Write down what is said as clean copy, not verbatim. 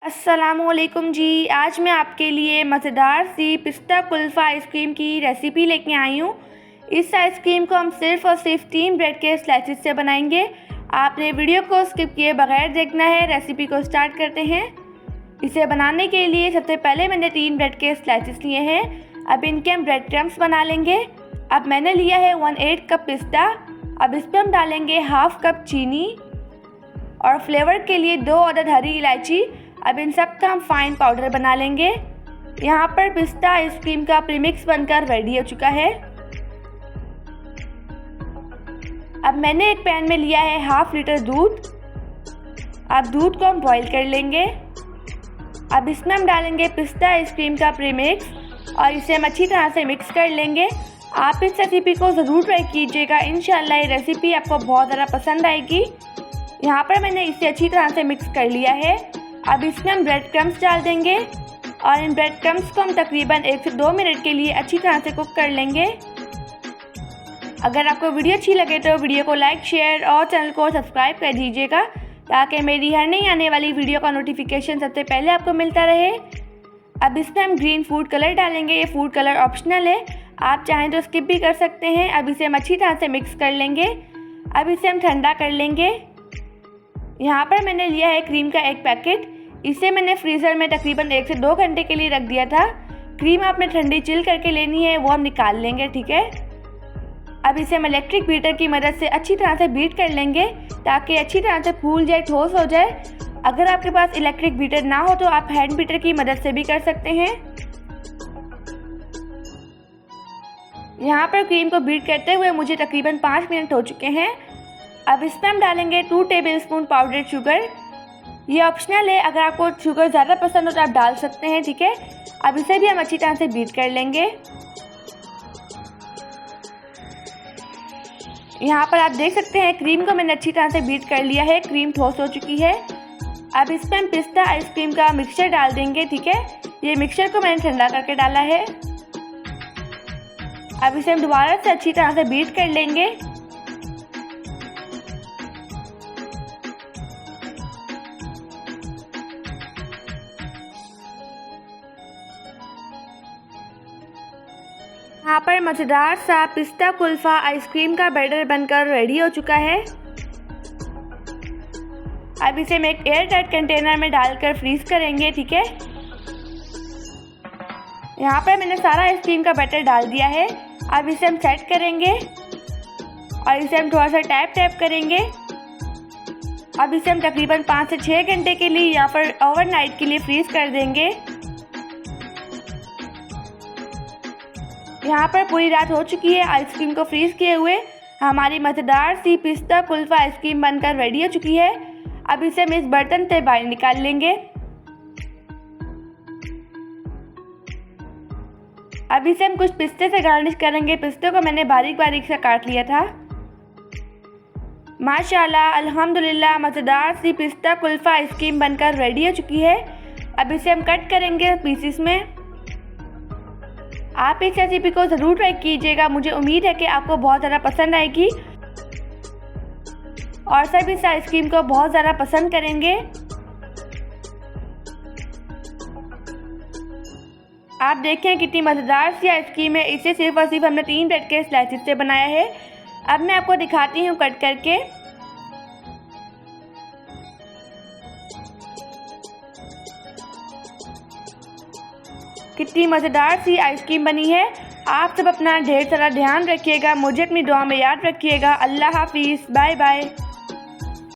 अस्सलामुअलैकुम जी। आज मैं आपके लिए मज़ेदार सी पिस्ता कुल्फ़ा आइसक्रीम की रेसिपी लेके आई हूँ। इस आइसक्रीम को हम सिर्फ़ और सिर्फ 3 ब्रेड के स्लाइसेस से बनाएंगे। आपने वीडियो को स्किप किए बगैर देखना है। रेसिपी को स्टार्ट करते हैं। इसे बनाने के लिए सबसे पहले मैंने 3 ब्रेड के स्लाइसेस लिए हैं। अब इनके हम ब्रेड क्रम्स बना लेंगे। अब मैंने लिया है 1/8 कप पिस्ता। अब इस पर हम डालेंगे हाफ़ कप चीनी और फ्लेवर के लिए 2 अदद हरी इलायची। अब इन सब का हम फाइन पाउडर बना लेंगे। यहाँ पर पिस्ता आइसक्रीम का प्रीमिक्स बनकर रेडी हो चुका है। अब मैंने एक पैन में लिया है 1/2 लीटर दूध। अब दूध को हम बॉईल कर लेंगे। अब इसमें हम डालेंगे पिस्ता आइसक्रीम का प्रीमिक्स और इसे हम अच्छी तरह से मिक्स कर लेंगे। आप इस रेसिपी को ज़रूर ट्राई कीजिएगा। इंशाल्लाह ये रेसिपी आपको बहुत ज़्यादा पसंद आएगी। यहाँ पर मैंने इसे अच्छी तरह से मिक्स कर लिया है। अब इसमें हम ब्रेड क्रम्स डाल देंगे और इन ब्रेड क्रम्स को हम तकरीबन 1 से 2 मिनट के लिए अच्छी तरह से कुक कर लेंगे। अगर आपको वीडियो अच्छी लगे तो वीडियो को लाइक, शेयर और चैनल को सब्सक्राइब कर दीजिएगा ताकि मेरी हर नई आने वाली वीडियो का नोटिफिकेशन सबसे पहले आपको मिलता रहे। अब इसमें हम ग्रीन फूड कलर डालेंगे। ये फूड कलर ऑप्शनल है, आप चाहें तो स्किप भी कर सकते हैं। अब इसे हम अच्छी तरह से मिक्स कर लेंगे। अब इसे हम ठंडा कर लेंगे। यहाँ पर मैंने लिया है क्रीम का एक पैकेट। इसे मैंने फ्रीज़र में तकरीबन 1 से 2 घंटे के लिए रख दिया था। क्रीम आपने ठंडी चिल करके लेनी है, वो हम निकाल लेंगे, ठीक है। अब इसे हम इलेक्ट्रिक बीटर की मदद से अच्छी तरह से बीट कर लेंगे ताकि अच्छी तरह से फूल जाए, ठोस हो जाए। अगर आपके पास इलेक्ट्रिक बीटर ना हो तो आप हैंड बीटर की मदद से भी कर सकते हैं। यहाँ पर क्रीम को बीट करते हुए मुझे तकरीबन 5 मिनट हो चुके हैं। अब इसमें हम डालेंगे 2 टेबलस्पून पाउडर्ड शुगर। ये ऑप्शनल है, अगर आपको शुगर ज़्यादा पसंद हो तो आप डाल सकते हैं, ठीक है। अब इसे भी हम अच्छी तरह से बीट कर लेंगे। यहाँ पर आप देख सकते हैं क्रीम को मैंने अच्छी तरह से बीट कर लिया है। क्रीम ठोस हो चुकी है। अब इसमें हम पिस्ता आइसक्रीम का मिक्सचर डाल देंगे, ठीक है। ये मिक्सचर को मैंने ठंडा करके डाला है। अब इसे हम दोबारा से अच्छी तरह से बीट कर लेंगे। यहाँ पर मज़ेदार सा पिस्ता कुल्फ़ा आइसक्रीम का बैटर बनकर रेडी हो चुका है। अब इसे हम एक एयर टाइट कंटेनर में डालकर फ्रीज़ करेंगे, ठीक है। यहाँ पर मैंने सारा आइसक्रीम का बैटर डाल दिया है। अब इसे हम सेट करेंगे और इसे हम थोड़ा सा टैप करेंगे। अब इसे हम तकरीबन 5 से 6 घंटे के लिए यहाँ पर ओवरनाइट के लिए फ्रीज़ कर देंगे। यहाँ पर पूरी रात हो चुकी है आइसक्रीम को फ्रीज़ किए हुए। हमारी मज़ेदार सी पिस्ता कुल्फ़ा आइसक्रीम बनकर रेडी हो चुकी है। अब इसे हम इस बर्तन से बाहर निकाल लेंगे। अब इसे हम कुछ पिस्ते से गार्निश करेंगे। पिस्ते को मैंने बारीक बारीक से काट लिया था। माशाल्लाह, अल्हम्दुलिल्लाह, मज़ेदार सी पिस्ता कुल्फ़ा आइसक्रीम बनकर रेडी हो चुकी है। अब इसे हम कट करेंगे पीसीस में। आप इस रेसिपी को ज़रूर ट्राई कीजिएगा। मुझे उम्मीद है कि आपको बहुत ज़्यादा पसंद आएगी और सब इस आइसक्रीम को बहुत ज़्यादा पसंद करेंगे। आप देखें कितनी मज़ेदार सी आइसक्रीम है। इसे सिर्फ और सिर्फ हमने 3 ब्रेड के स्लाइसेस से बनाया है। अब मैं आपको दिखाती हूँ कट करके। कितनी मज़ेदार सी आइसक्रीम बनी है। आप सब अपना ढेर सारा ध्यान रखिएगा। मुझे अपनी दुआ में याद रखिएगा। अल्लाह हाफिज़, बाय बाय।